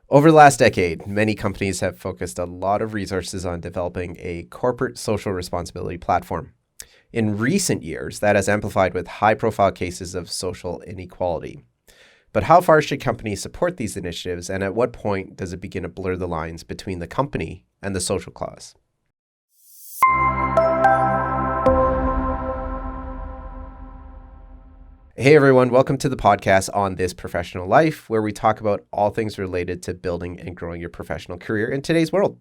Over the last decade, many companies have focused a lot of resources on developing a corporate social responsibility platform. In recent years, that has amplified with high profile cases of social inequality. But how far should companies support these initiatives, and at what point does it begin to blur the lines between the company and the social cause? Hey everyone, welcome to the podcast On This Professional Life, where we talk about all things related to building and growing your professional career in today's world.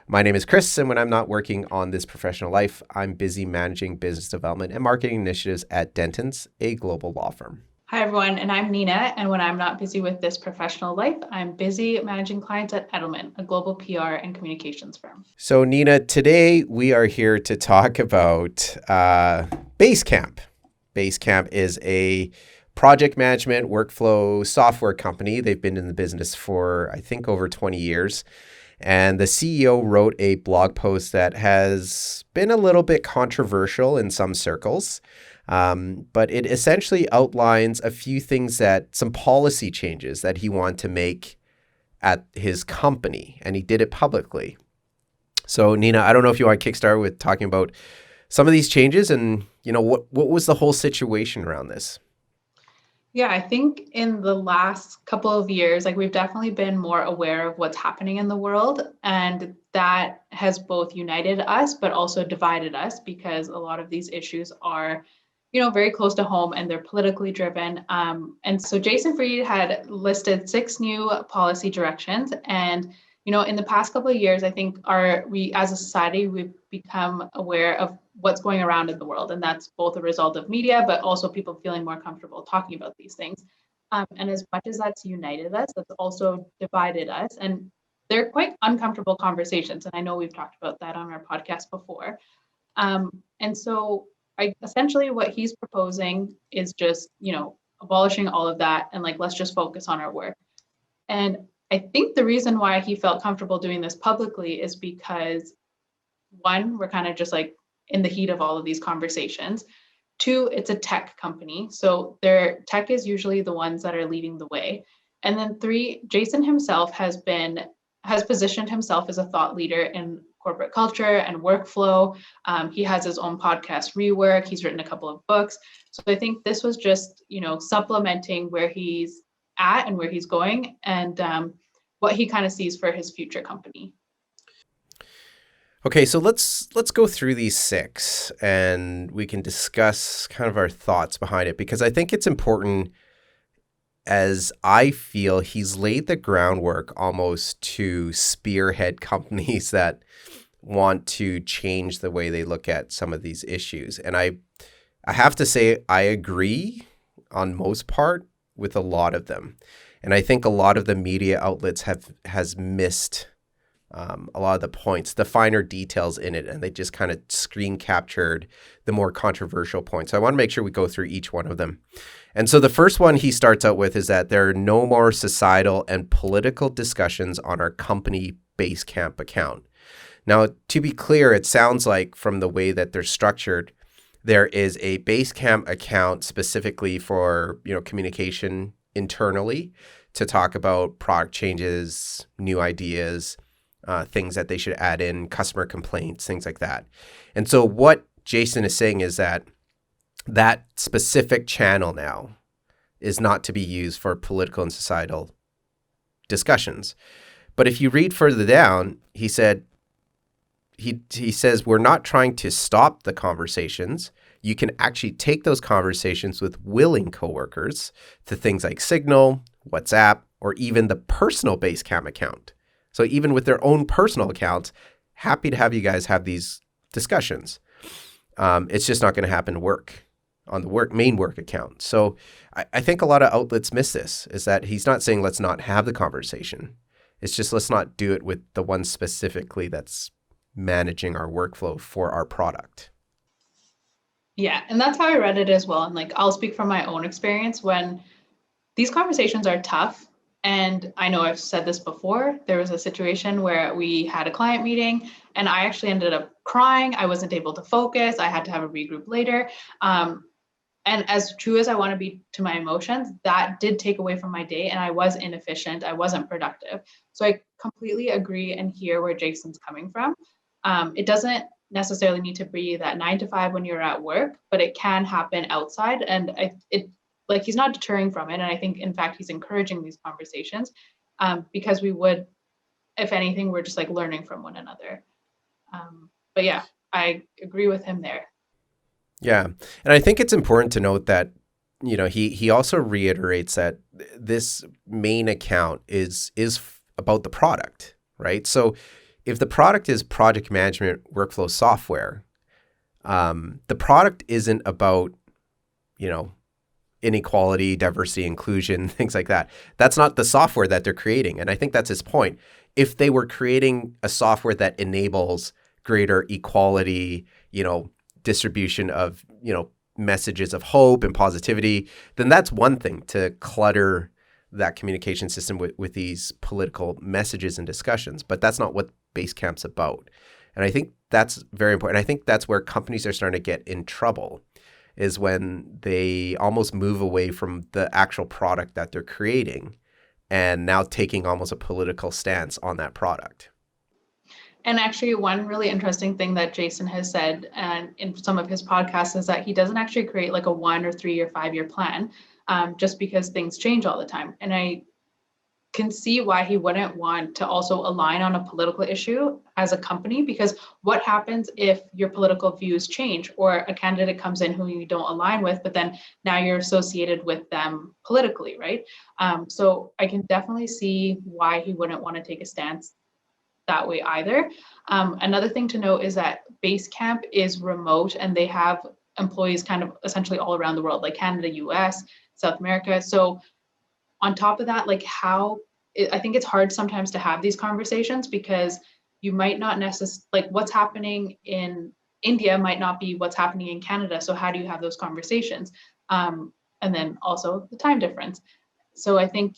My name is Chris, and when I'm not working on this professional life, I'm busy managing business development and marketing initiatives at Dentons, a global law firm. Hi, everyone, and I'm Nina, and when I'm not busy with this professional life, I'm busy managing clients at Edelman, a global PR and communications firm. So Nina, today we are here to talk about Basecamp. Basecamp is a project management workflow software company. They've been in the business for, I think, over 20 years. And the CEO wrote a blog post that has been a little bit controversial in some circles. But it essentially outlines a few things some policy changes that he wanted to make at his company, and he did it publicly. So Nina, I don't know if you want to kickstart with talking about some of these changes and, what was the whole situation around this? Yeah, I think in the last couple of years, we've definitely been more aware of what's happening in the world. And that has both united us, but also divided us because a lot of these issues are, very close to home and they're politically driven. And so Jason Fried had listed 6 new policy directions. And, in the past couple of years, I think we as a society, we've become aware of what's going around in the world. And that's both a result of media, but also people feeling more comfortable talking about these things. And as much as that's united us, that's also divided us. And they're quite uncomfortable conversations. And I know we've talked about that on our podcast before. And so essentially what he's proposing is just, abolishing all of that and let's just focus on our work. And I think the reason why he felt comfortable doing this publicly is because, one, we're kind of just in the heat of all of these conversations. 2, it's a tech company. So their tech is usually the ones that are leading the way. And then 3, Jason himself has positioned himself as a thought leader in corporate culture and workflow. He has his own podcast, Rework. He's written a couple of books. So I think this was just, supplementing where he's at and where he's going and what he kind of sees for his future company. Okay, so let's go through these 6 and we can discuss kind of our thoughts behind it, because I think it's important, as I feel he's laid the groundwork almost to spearhead companies that want to change the way they look at some of these issues. And I have to say I agree on most part with a lot of them. And I think a lot of the media outlets has missed a lot of the points, the finer details in it, and they just kind of screen captured the more controversial points. So I want to make sure we go through each one of them. And so the first one he starts out with is that there are no more societal and political discussions on our company Basecamp account. Now, to be clear, it sounds like from the way that they're structured, there is a Basecamp account specifically for, communication internally to talk about product changes, new ideas, things that they should add in, customer complaints, things like that. And so what Jason is saying is that specific channel now is not to be used for political and societal discussions. But if you read further down, he says, we're not trying to stop the conversations. You can actually take those conversations with willing coworkers to things like Signal, WhatsApp, or even the personal Basecamp account. So even with their own personal accounts, happy to have you guys have these discussions. It's just not going to happen on the main work account. So I think a lot of outlets miss this, is that he's not saying let's not have the conversation. It's just let's not do it with the one specifically that's managing our workflow for our product. Yeah, and that's how I read it as well. And I'll speak from my own experience when these conversations are tough. And I know I've said this before. There was a situation where we had a client meeting and I actually ended up crying. I wasn't able to focus. I had to have a regroup later. And as true as I want to be to my emotions, that did take away from my day and I was inefficient. I wasn't productive. So I completely agree and hear where Jason's coming from. It doesn't necessarily need to be that 9 to 5 when you're at work, but it can happen outside. And it like he's not deterring from it. And I think, in fact, he's encouraging these conversations because we would, if anything, we're just like learning from one another. But yeah, I agree with him there. Yeah. And I think it's important to note that, he also reiterates that this main account is about the product, right? So if the product is project management workflow software, the product isn't about, inequality, diversity, inclusion, things like that. That's not the software that they're creating. And I think that's his point. If they were creating a software that enables greater equality, distribution of, messages of hope and positivity, then that's one thing to clutter that communication system with these political messages and discussions. But that's not what Basecamp's about. And I think that's very important. I think that's where companies are starting to get in trouble, is when they almost move away from the actual product that they're creating and now taking almost a political stance on that product. And actually, one really interesting thing that Jason has said and in some of his podcasts is that he doesn't actually create like a 1 or 3 or 5 year plan just because things change all the time. And I can see why he wouldn't want to also align on a political issue as a company, because what happens if your political views change or a candidate comes in who you don't align with, but then now you're associated with them politically, right? So I can definitely see why he wouldn't want to take a stance that way either. Another thing to note is that Basecamp is remote and they have employees kind of essentially all around the world, like Canada, US, South America. So on top of that, like I think it's hard sometimes to have these conversations because you might not necessarily, like what's happening in India might not be what's happening in Canada. So how do you have those conversations? And then also the time difference. So I think,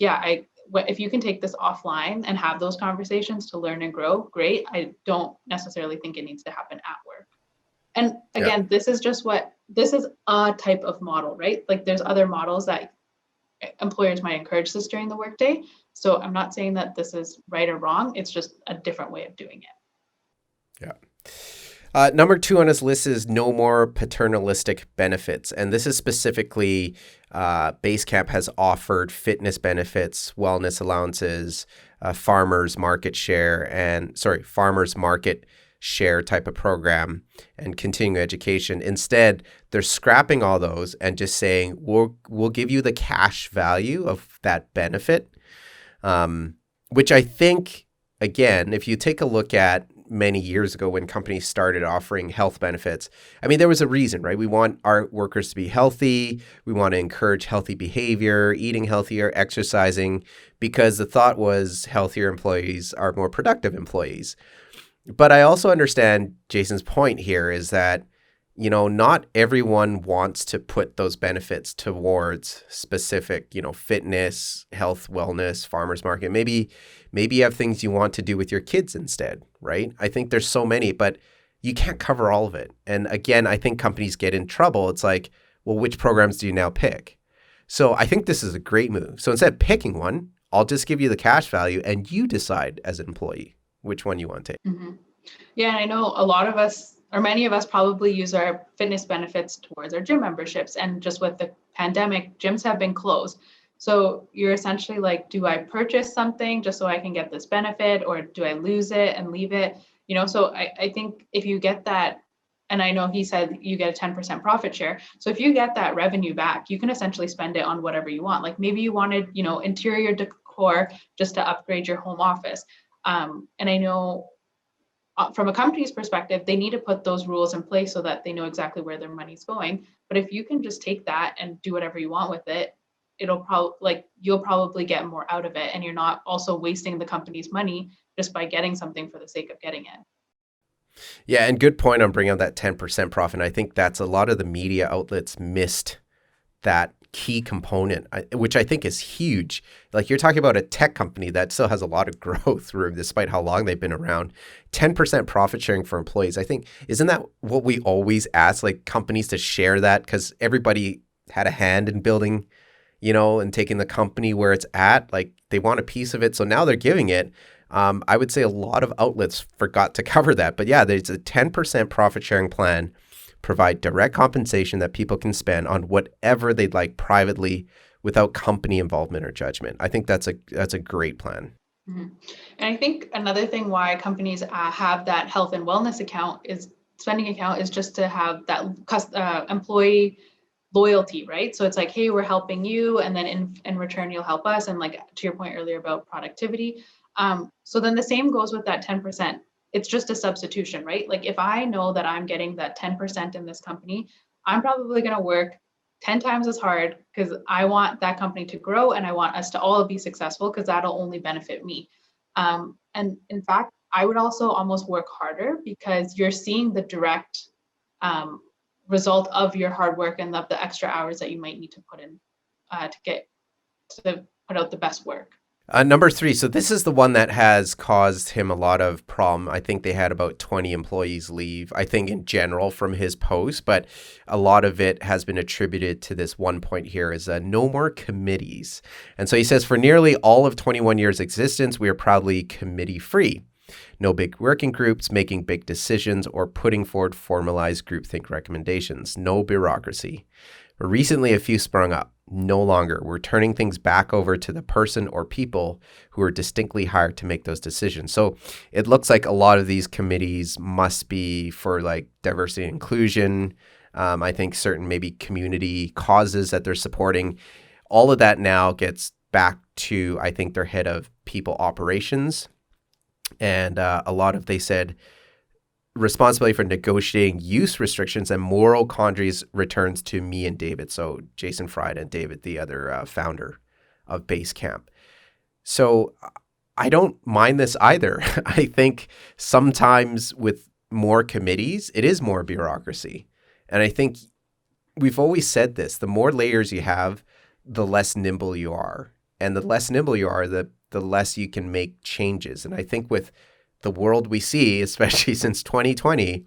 if you can take this offline and have those conversations to learn and grow, great. I don't necessarily think it needs to happen at work. And again, this is a type of model, right? Like there's other models that employers might encourage this during the workday. So I'm not saying that this is right or wrong. It's just a different way of doing it. Yeah. Number 2 on his list is no more paternalistic benefits. And this is specifically Basecamp has offered fitness benefits, wellness allowances, farmers market share type of program and continuing education. Instead, they're scrapping all those and just saying, we'll give you the cash value of that benefit, which I think, again, if you take a look at many years ago when companies started offering health benefits, I mean, there was a reason, right? We want our workers to be healthy. We want to encourage healthy behavior, eating healthier, exercising, because the thought was healthier employees are more productive employees. But I also understand Jason's point here is that, not everyone wants to put those benefits towards specific, fitness, health, wellness, farmers market. Maybe you have things you want to do with your kids instead, right? I think there's so many, but you can't cover all of it. And again, I think companies get in trouble. It's like, well, which programs do you now pick? So I think this is a great move. So instead of picking one, I'll just give you the cash value and you decide as an employee which one you want to take. Mm-hmm. Yeah, and I know a lot of us, or many of us, probably use our fitness benefits towards our gym memberships. And just with the pandemic, gyms have been closed. So you're essentially like, do I purchase something just so I can get this benefit, or do I lose it and leave it? So I think if you get that, and I know he said you get a 10% profit share. So if you get that revenue back, you can essentially spend it on whatever you want. Like maybe you wanted, interior decor just to upgrade your home office. And I know from a company's perspective, they need to put those rules in place so that they know exactly where their money's going. But if you can just take that and do whatever you want with it, you'll probably get more out of it. And you're not also wasting the company's money just by getting something for the sake of getting it. Yeah, and good point on bringing up that 10% profit. I think that's a lot of the media outlets missed that key component, which I think is huge. Like you're talking about a tech company that still has a lot of growth room despite how long they've been around. 10% profit sharing for employees. I think, isn't that what we always ask, like companies to share that? Because everybody had a hand in building, and taking the company where it's at. Like they want a piece of it. So now they're giving it. I would say a lot of outlets forgot to cover that. But yeah, there's a 10% profit sharing plan, provide direct compensation that people can spend on whatever they'd like privately without company involvement or judgment. I think that's a great plan. Mm-hmm. And I think another thing why companies have that health and wellness account is spending account is just to have that employee loyalty, right? So it's like, hey, we're helping you, and then in return you'll help us. And like to your point earlier about productivity, so then the same goes with that 10%. It's just a substitution, right? Like if I know that I'm getting that 10% in this company, I'm probably going to work 10 times as hard because I want that company to grow and I want us to all be successful because that'll only benefit me. And in fact, I would also almost work harder because you're seeing the direct result of your hard work and of the extra hours that you might need to put in to put out the best work. Number 3. So this is the one that has caused him a lot of problem. I think they had about 20 employees leave, I think in general from his post, but a lot of it has been attributed to this one point here is no more committees. And so he says, for nearly all of 21 years existence, we are proudly committee free. No big working groups making big decisions or putting forward formalized groupthink recommendations. No bureaucracy. But recently, a few sprung up. No longer. We're turning things back over to the person or people who are distinctly hired to make those decisions. So it looks like a lot of these committees must be for like diversity and inclusion. I think certain maybe community causes that they're supporting. All of that now gets back to, I think, their head of people operations. And a lot of, they said, responsibility for negotiating use restrictions and moral quandaries returns to me and David. So Jason Fried and David, the other founder of Basecamp. So I don't mind this either. I think sometimes with more committees, it is more bureaucracy. And I think we've always said this, the more layers you have, the less nimble you are. And the less nimble you are, the less you can make changes. And I think with the world we see, especially since 2020,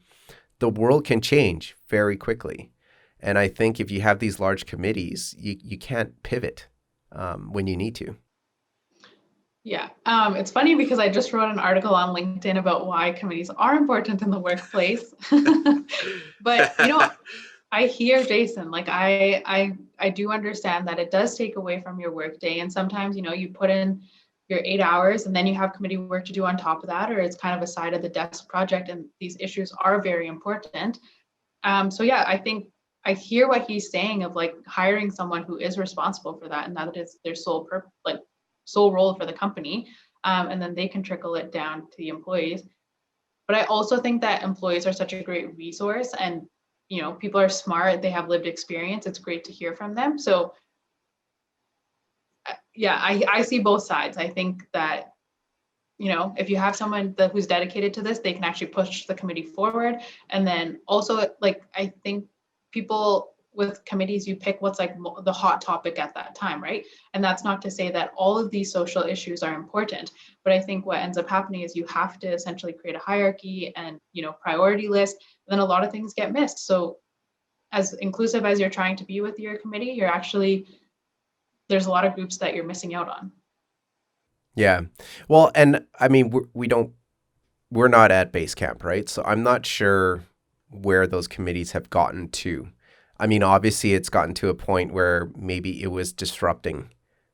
the world can change very quickly. And I think if you have these large committees, you can't pivot when you need to. Yeah, it's funny because I just wrote an article on LinkedIn about why committees are important in the workplace. But I hear Jason, like I do understand that it does take away from your workday, and sometimes you put in your 8 hours and then you have committee work to do on top of that, or it's kind of a side of the desk project, and these issues are very important. So yeah, I think I hear what he's saying of like hiring someone who is responsible for that, and that is their sole role for the company, and then they can trickle it down to the employees. But I also think that employees are such a great resource, and people are smart, they have lived experience, it's great to hear from them. So yeah, I see both sides. I think that if you have someone who's dedicated to this, they can actually push the committee forward. And then also, like, I think people with committees, you pick what's like the hot topic at that time, right? And that's not to say that all of these social issues are important, but I think what ends up happening is you have to essentially create a hierarchy and priority list, and then a lot of things get missed. So as inclusive as you're trying to be with your committee, there's a lot of groups that you're missing out on. Yeah. Well, and I mean, we're not at Basecamp, right? So I'm not sure where those committees have gotten to. I mean, obviously it's gotten to a point where maybe it was disrupting,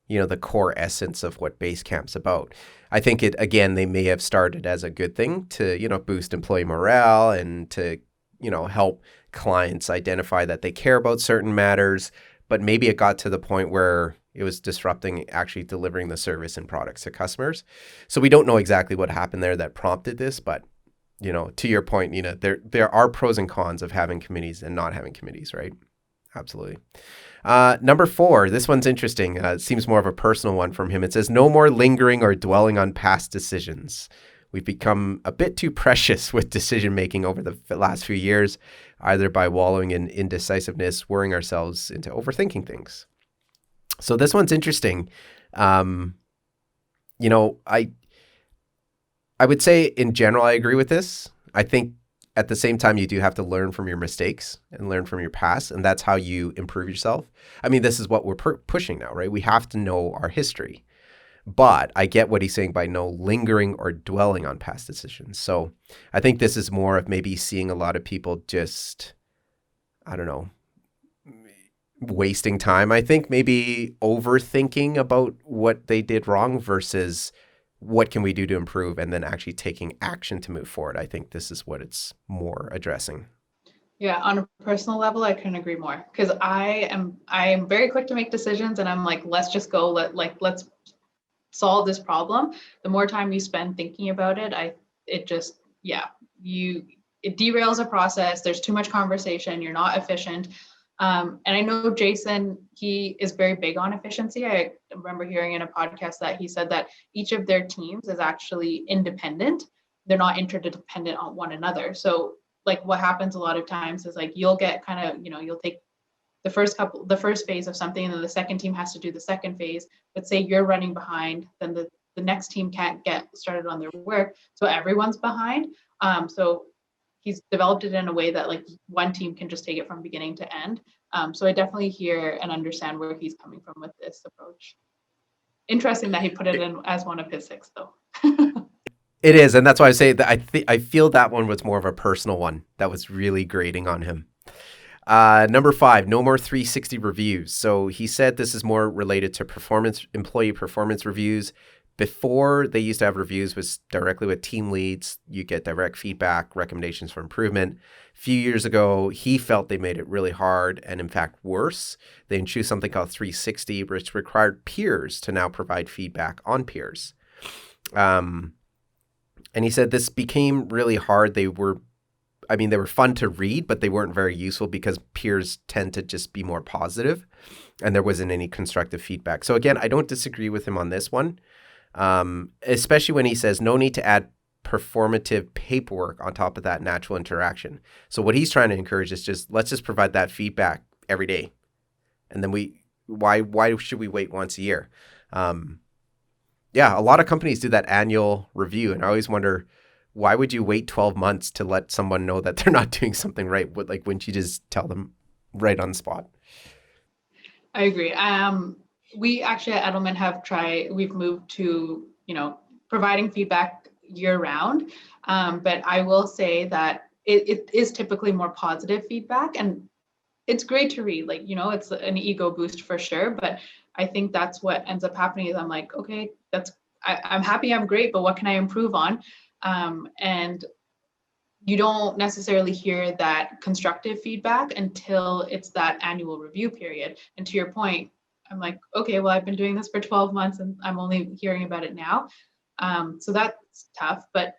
the core essence of what Basecamp's about. I think they may have started as a good thing to, boost employee morale and to, help clients identify that they care about certain matters. But maybe it got to the point where it was disrupting actually delivering the service and products to customers. So we don't know exactly what happened there that prompted this, but to your point, there are pros and cons of having committees and not having committees, right? Absolutely. Number 4, this one's interesting. It seems more of a personal one from him. It says, no more lingering or dwelling on past decisions. We've become a bit too precious with decision-making over the last few years, either by wallowing in indecisiveness, worrying ourselves into overthinking things. So this one's interesting. I would say in general, I agree with this. I think at the same time, you do have to learn from your mistakes and learn from your past, and that's how you improve yourself. I mean, this is what we're pushing now, right? We have to know our history. But I get what he's saying by no lingering or dwelling on past decisions. So I think this is more of maybe seeing a lot of people just, I don't know, wasting time. I think maybe overthinking about what they did wrong versus what can we do to improve and then actually taking action to move forward. I think this is what it's more addressing. Yeah, on a personal level, I couldn't agree more because I am very quick to make decisions and I'm like, let's just go, let's solve this problem. The more time you spend thinking about it, it just, yeah, it derails a process. There's too much conversation. You're not efficient. And I know Jason, he is very big on efficiency. I remember hearing in a podcast that he said that each of their teams is actually independent. They're not interdependent on one another. So like what happens a lot of times is like you'll get kind of, you'll take the first phase of something, and then the second team has to do the second phase. But say you're running behind, then the next team can't get started on their work. So everyone's behind. So he's developed it in a way that like one team can just take it from beginning to end. So I definitely hear and understand where he's coming from with this approach. Interesting that he put it in as one of his 6, though. It is, and that's why I say that I feel that one was more of a personal one that was really grating on him. Number 5, no more 360 reviews. So he said this is more related to employee performance reviews. Before, they used to have reviews directly with team leads. You get direct feedback, recommendations for improvement. A few years ago, he felt they made it really hard and, in fact, worse. They introduced something called 360, which required peers to now provide feedback on peers. And he said this became really hard. They were fun to read, but they weren't very useful because peers tend to just be more positive and there wasn't any constructive feedback. So again, I don't disagree with him on this one, especially when he says no need to add performative paperwork on top of that natural interaction. So what he's trying to encourage is let's just provide that feedback every day. And then why should we wait once a year? A lot of companies do that annual review. And I always wonder, why would you wait 12 months to let someone know that they're not doing something right? Like, wouldn't you just tell them right on the spot? I agree. We actually at Edelman we've moved to, providing feedback year round. But I will say that it is typically more positive feedback, and it's great to read. Like, it's an ego boost for sure. But I think that's what ends up happening is I'm like, okay, I'm happy, I'm great, but what can I improve on? And you don't necessarily hear that constructive feedback until it's that annual review period. And to your point, I'm like, okay, well, I've been doing this for 12 months and I'm only hearing about it now. So that's tough. But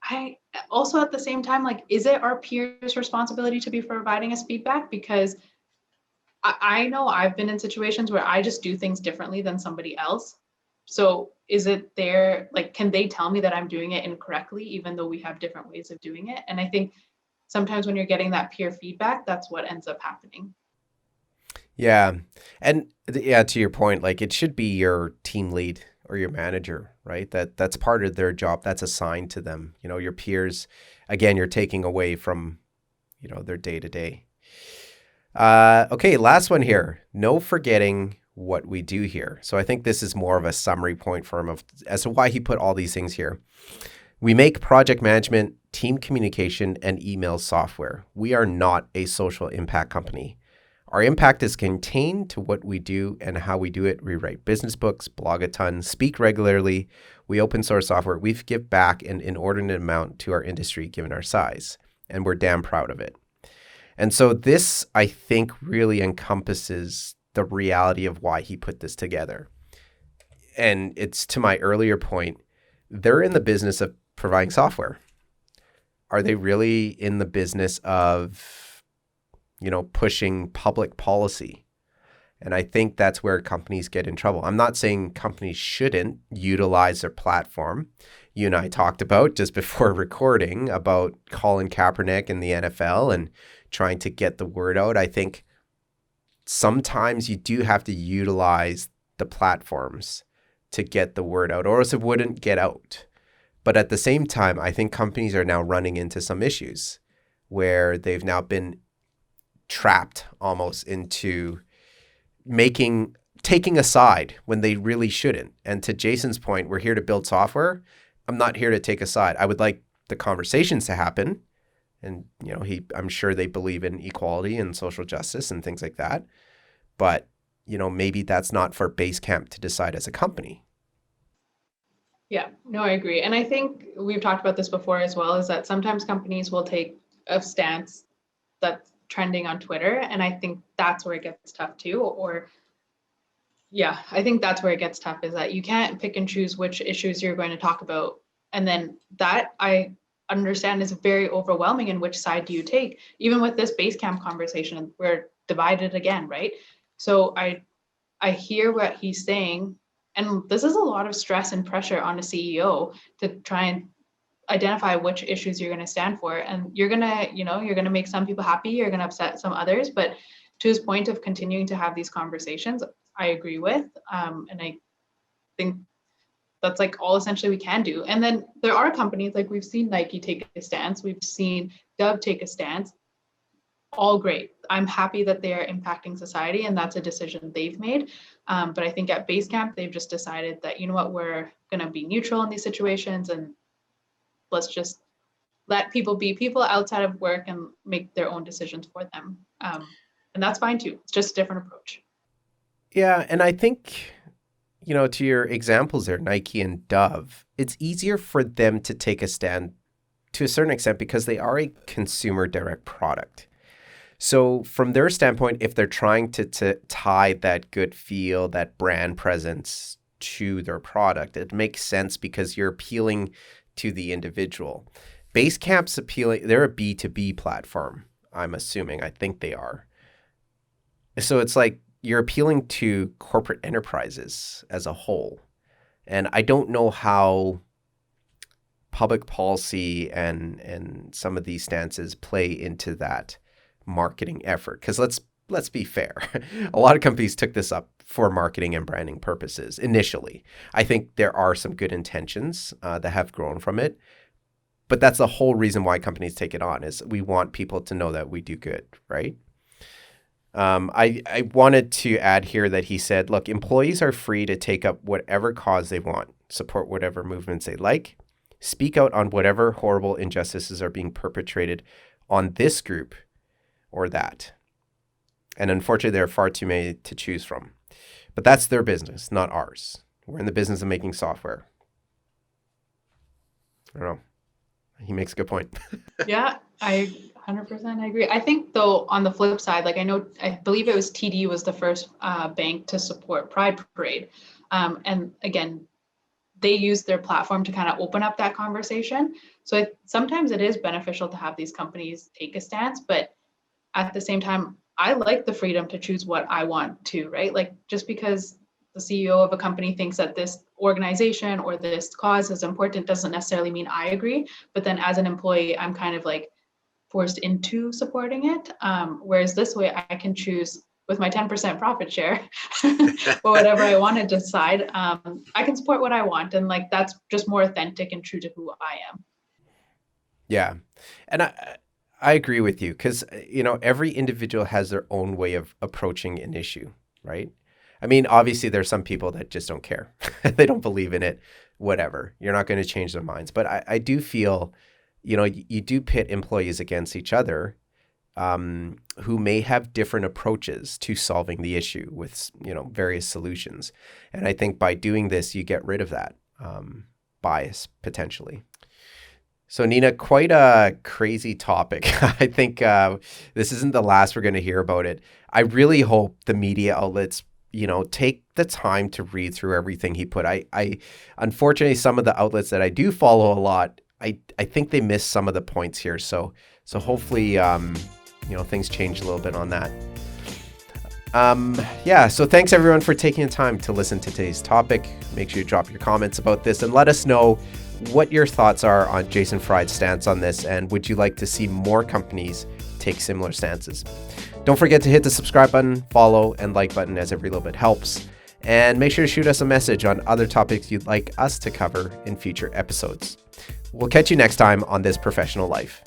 I also at the same time, like, is it our peers' responsibility to be providing us feedback? Because I know I've been in situations where I just do things differently than somebody else. So is it can they tell me that I'm doing it incorrectly, even though we have different ways of doing it? And I think sometimes when you're getting that peer feedback, that's what ends up happening. Yeah. And to your point, like it should be your team lead or your manager, right? That's part of their job. That's assigned to them. Your peers, again, you're taking away from, their day to day. Okay, last one here. No forgetting what we do here. So I think this is more of a summary point for him as to why he put all these things here. We make project management, team communication, and email software. We are not a social impact company. Our impact is contained to what we do and how we do it. We write business books, blog a ton, speak regularly. We open source software. We give back an inordinate amount to our industry given our size, and we're damn proud of it. And so this, I think, really encompasses the reality of why he put this together. And it's to my earlier point, they're in the business of providing software. Are they really in the business of, pushing public policy? And I think that's where companies get in trouble. I'm not saying companies shouldn't utilize their platform. You and I talked about just before recording about Colin Kaepernick in the NFL and trying to get the word out. I think sometimes you do have to utilize the platforms to get the word out, or else it wouldn't get out. But at the same time, I think companies are now running into some issues where they've now been trapped almost into taking a side when they really shouldn't. And to Jason's point, we're here to build software. I'm not here to take a side. I would like the conversations to happen. And, I'm sure they believe in equality and social justice and things like that. But, maybe that's not for Basecamp to decide as a company. Yeah, no, I agree. And I think we've talked about this before as well, is that sometimes companies will take a stance that's trending on Twitter. And I think that's where it gets tough too. Yeah, I think that's where it gets tough, is that you can't pick and choose which issues you're going to talk about. And then that I understand is very overwhelming. And which side do you take? Even with this Basecamp conversation, we're divided again, right? So I hear what he's saying. And this is a lot of stress and pressure on a CEO to try and identify which issues you're going to stand for. And you're going to make some people happy, you're going to upset some others. But to his point of continuing to have these conversations, I agree with. And I think that's like all essentially we can do. And then there are companies, like we've seen Nike take a stance, we've seen Dove take a stance. All great. I'm happy that they are impacting society, and that's a decision they've made. But I think at Basecamp, they've just decided that, we're going to be neutral in these situations, and let's just let people be people outside of work and make their own decisions for them. And that's fine too. It's just a different approach. Yeah. And I think, to your examples there, Nike and Dove, it's easier for them to take a stand to a certain extent because they are a consumer direct product. So from their standpoint, if they're trying to tie that good feel, that brand presence to their product, it makes sense because you're appealing to the individual. Basecamp's appealing, they're a B2B platform, I'm assuming. I think they are. So it's like you're appealing to corporate enterprises as a whole. And I don't know how public policy and some of these stances play into that marketing effort. Because let's be fair. A lot of companies took this up for marketing and branding purposes initially. I think there are some good intentions that have grown from it. But that's the whole reason why companies take it on, is we want people to know that we do good, right? I wanted to add here that he said, look, employees are free to take up whatever cause they want, support whatever movements they like, speak out on whatever horrible injustices are being perpetrated on this group or that. And unfortunately, there are far too many to choose from. But that's their business, not ours. We're in the business of making software. I don't know. He makes a good point. Yeah, I 100% agree. I think, though, on the flip side, I believe it was TD was the first bank to support Pride Parade. And again, they use their platform to kind of open up that conversation. So sometimes it is beneficial to have these companies take a stance, but at the same time, I like the freedom to choose what I want to, right? Like, just because the CEO of a company thinks that this organization or this cause is important doesn't necessarily mean I agree. But then as an employee, I'm kind of like forced into supporting it. Whereas this way I can choose with my 10% profit share or whatever I want to decide. I can support what I want. And like, that's just more authentic and true to who I am. Yeah. And I agree with you because, every individual has their own way of approaching an issue, right? I mean, obviously there's some people that just don't care. They don't believe in it, whatever. You're not going to change their minds. But I do feel, you do pit employees against each other who may have different approaches to solving the issue with, various solutions. And I think by doing this, you get rid of that bias potentially. So Nina, quite a crazy topic. I think this isn't the last we're going to hear about it. I really hope the media outlets, take the time to read through everything he put. I unfortunately, some of the outlets that I do follow a lot, I think they miss some of the points here. So hopefully, things change a little bit on that. So thanks everyone for taking the time to listen to today's topic. Make sure you drop your comments about this and let us know what your thoughts are on Jason Fried's stance on this, and would you like to see more companies take similar stances? Don't forget to hit the subscribe button, follow, and like button, as every little bit helps. And make sure to shoot us a message on other topics you'd like us to cover in future episodes. We'll catch you next time on This Professional Life.